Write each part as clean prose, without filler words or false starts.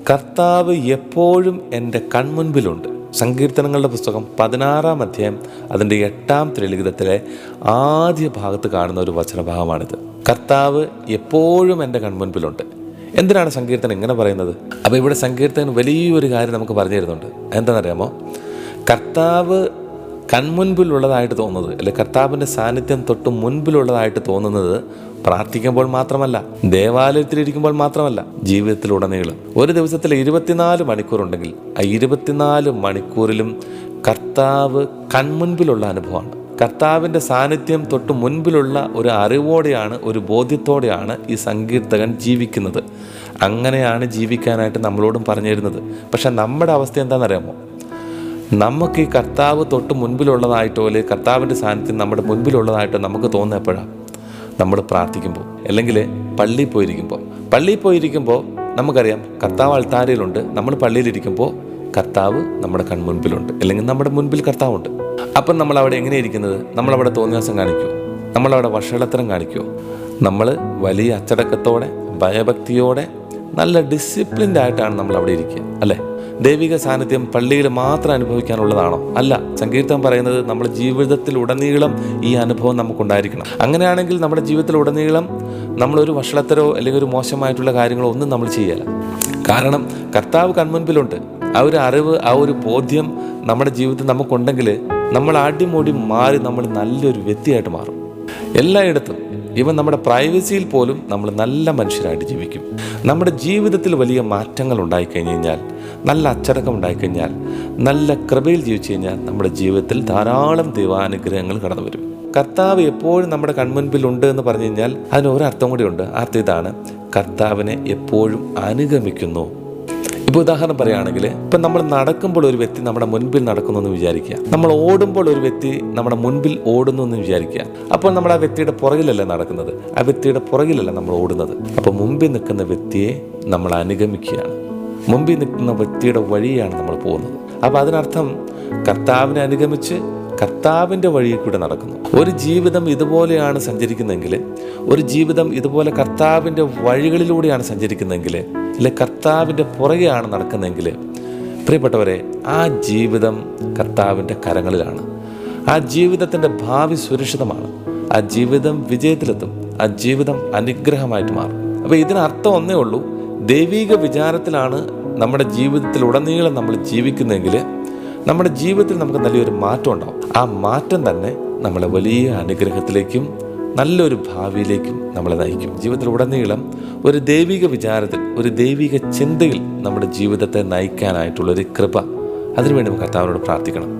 കർത്താവ് എപ്പോഴും എൻ്റെ കൺമുൻപിലുണ്ട്. സങ്കീർത്തനങ്ങളുടെ പുസ്തകം 16-ാം അധ്യായം അതിൻ്റെ 8-ാമത്തെ ലിഖിതത്തിലെ ആദ്യ ഭാഗത്ത് കാണുന്ന ഒരു വചനഭാഗമാണിത്. കർത്താവ് എപ്പോഴും എൻ്റെ കൺമുൻപിലുണ്ട്. എന്തിനാണ് സങ്കീർത്തനം ഇങ്ങനെ പറയുന്നത്? അപ്പോൾ ഇവിടെ സങ്കീർത്തനം വലിയൊരു കാര്യം നമുക്ക് പറഞ്ഞു തരുന്നുണ്ട്. എന്താണെന്നറിയാമോ? കർത്താവ് കൺമുൻപിലുള്ളതായിട്ട് തോന്നുന്നത്, അല്ലെ കർത്താവിൻ്റെ സാന്നിധ്യം തൊട്ട് മുൻപിലുള്ളതായിട്ട് തോന്നുന്നത് പ്രാർത്ഥിക്കുമ്പോൾ മാത്രമല്ല, ദേവാലയത്തിലിരിക്കുമ്പോൾ മാത്രമല്ല, ജീവിതത്തിലുടനീളം. ഒരു ദിവസത്തിൽ 24 മണിക്കൂറുണ്ടെങ്കിൽ ആ 24 മണിക്കൂറിലും കർത്താവ് കൺമുൻപിലുള്ള അനുഭവമാണ്. കർത്താവിൻ്റെ സാന്നിധ്യം തൊട്ട് മുൻപിലുള്ള ഒരു അറിവോടെയാണ്, ഒരു ബോധ്യത്തോടെയാണ് ഈ സങ്കീർത്തകൻ ജീവിക്കുന്നത്. അങ്ങനെയാണ് ജീവിക്കാനായിട്ട് നമ്മളോടും പറഞ്ഞു തരുന്നത്. പക്ഷെ നമ്മുടെ അവസ്ഥ എന്താണെന്നറിയാമോ? നമുക്ക് ഈ കർത്താവ് തൊട്ട് മുൻപിലുള്ളതായിട്ടോ അല്ലെങ്കിൽ കർത്താവിൻ്റെ സാന്നിധ്യം നമ്മുടെ മുൻപിലുള്ളതായിട്ടോ നമുക്ക് തോന്നുന്ന എപ്പോഴാണ്? നമ്മൾ പ്രാർത്ഥിക്കുമ്പോൾ, അല്ലെങ്കിൽ പള്ളിയിൽ പോയിരിക്കുമ്പോൾ നമുക്കറിയാം കർത്താവ് അൾത്താരയിലുണ്ട്. നമ്മൾ പള്ളിയിലിരിക്കുമ്പോൾ കർത്താവ് നമ്മുടെ കൺമുൻപിലുണ്ട്, അല്ലെങ്കിൽ നമ്മുടെ മുൻപിൽ കർത്താവുണ്ട്. അപ്പം നമ്മൾ അവിടെ എങ്ങനെയാണ് ഇരിക്കുന്നത്? നമ്മളവിടെ തോന്നിയാസം കാണിക്കുമോ? നമ്മളവിടെ വഷളത്തരം കാണിക്കുമോ? നമ്മൾ വലിയ അച്ചടക്കത്തോടെ, ഭയഭക്തിയോടെ, നല്ല ഡിസിപ്ലിൻഡ് ആയിട്ടാണ് നമ്മൾ അവിടെ ഇരിക്കുക, അല്ലേ? ദൈവിക സാന്നിധ്യം പള്ളിയിൽ മാത്രം അനുഭവിക്കാനുള്ളതാണോ? അല്ല. സങ്കീർത്തനം പറയുന്നത് നമ്മുടെ ജീവിതത്തിലുടനീളം ഈ അനുഭവം നമുക്കുണ്ടായിരിക്കണം. അങ്ങനെയാണെങ്കിൽ നമ്മുടെ ജീവിതത്തിലുടനീളം നമ്മളൊരു വഷളത്തരോ അല്ലെങ്കിൽ ഒരു മോശമായിട്ടുള്ള കാര്യങ്ങളോ ഒന്നും നമ്മൾ ചെയ്യല. കാരണം കർത്താവ് കൺമുൻപിലുണ്ട്. ആ ഒരു അറിവ്, ആ ഒരു ബോധ്യം നമ്മുടെ ജീവിതത്തിൽ നമുക്കുണ്ടെങ്കിൽ നമ്മൾ ആദ്യമോടി മാറി നമ്മൾ നല്ലൊരു വ്യക്തിയായിട്ട് മാറും. എല്ലായിടത്തും, ഈവൻ നമ്മുടെ പ്രൈവസിയിൽ പോലും നമ്മൾ നല്ല മനുഷ്യരായിട്ട് ജീവിക്കും. നമ്മുടെ ജീവിതത്തിൽ വലിയ മാറ്റങ്ങൾ ഉണ്ടായിക്കഴിഞ്ഞ് കഴിഞ്ഞാൽ, നല്ല അച്ചടക്കം ഉണ്ടായിക്കഴിഞ്ഞാൽ, നല്ല കൃപയിൽ ജീവിച്ചു കഴിഞ്ഞാൽ നമ്മുടെ ജീവിതത്തിൽ ധാരാളം ദൈവാനുഗ്രഹങ്ങൾ കടന്നു വരും. കർത്താവ് എപ്പോഴും നമ്മുടെ കൺമുൻപിലുണ്ട് എന്ന് പറഞ്ഞു കഴിഞ്ഞാൽ അതിന് ഒരർത്ഥം കൂടി ഉണ്ട്. അർത്ഥം ഇതാണ്: കർത്താവിനെ എപ്പോഴും അനുഗമിക്കുന്നു. ഇപ്പോൾ ഉദാഹരണം പറയുകയാണെങ്കിൽ, ഇപ്പം നമ്മൾ നടക്കുമ്പോൾ ഒരു വ്യക്തി നമ്മുടെ മുൻപിൽ നടക്കുന്നു എന്ന് വിചാരിക്കുക. നമ്മൾ ഓടുമ്പോൾ ഒരു വ്യക്തി നമ്മുടെ മുൻപിൽ ഓടുന്നു എന്ന് വിചാരിക്കുക. അപ്പോൾ നമ്മൾ ആ വ്യക്തിയുടെ പുറകിലല്ല നടക്കുന്നത്, ആ വ്യക്തിയുടെ പുറകിലല്ല നമ്മൾ ഓടുന്നത്. അപ്പോൾ മുമ്പിൽ നിൽക്കുന്ന വ്യക്തിയെ നമ്മൾ അനുഗമിക്കുകയാണ്. മുമ്പിൽ നിൽക്കുന്ന വ്യക്തിയുടെ വഴിയാണ് നമ്മൾ പോകുന്നത്. അപ്പോൾ അതിനർത്ഥം കർത്താവിനെ അനുഗമിച്ച് കർത്താവിൻ്റെ വഴിയിൽ കൂടെ നടക്കുന്നു. ഒരു ജീവിതം ഇതുപോലെയാണ് സഞ്ചരിക്കുന്നതെങ്കിൽ, ഒരു ജീവിതം ഇതുപോലെ കർത്താവിൻ്റെ വഴികളിലൂടെയാണ് സഞ്ചരിക്കുന്നതെങ്കിൽ, അല്ലെ കർത്താവിൻ്റെ പുറകെയാണ് നടക്കുന്നതെങ്കിൽ, പ്രിയപ്പെട്ടവരെ, ആ ജീവിതം കർത്താവിൻ്റെ കരങ്ങളിലാണ്. ആ ജീവിതത്തിൻ്റെ ഭാവി സുരക്ഷിതമാണ്. ആ ജീവിതം വിജയത്തിലെത്തും. ആ ജീവിതം അനുഗ്രഹമായിട്ട് മാറും. അപ്പോൾ ഇതിനർത്ഥം ഒന്നേ ഉള്ളൂ: ദൈവിക വിചാരത്തിലാണ് നമ്മുടെ ജീവിതത്തിലുടനീളം നമ്മൾ ജീവിക്കുന്നതെങ്കിൽ നമ്മുടെ ജീവിതത്തിൽ നമുക്ക് നല്ലൊരു മാറ്റം ഉണ്ടാവും. ആ മാറ്റം തന്നെ നമ്മളെ വലിയ അനുഗ്രഹത്തിലേക്കും നല്ലൊരു ഭാവിയിലേക്കും നമ്മളെ നയിക്കും. ജീവിതത്തിലുടനീളം ഒരു ദൈവിക വിചാരത്തിൽ, ഒരു ദൈവിക ചിന്തയിൽ നമ്മുടെ ജീവിതത്തെ നയിക്കാനായിട്ടുള്ളൊരു കൃപ, അതിനുവേണ്ടി നമുക്ക് കർത്താവിനോട് പ്രാർത്ഥിക്കണം.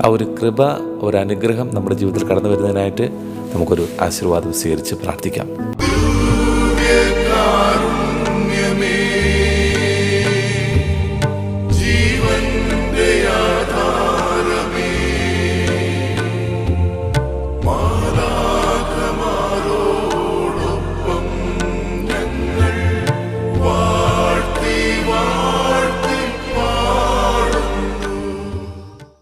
ആ ഒരു കൃപ, ഒരു അനുഗ്രഹം നമ്മുടെ ജീവിതത്തിൽ കടന്നു വരുന്നതിനായിട്ട് നമുക്കൊരു ആശീർവാദം സ്വീകരിച്ച് പ്രാർത്ഥിക്കാം.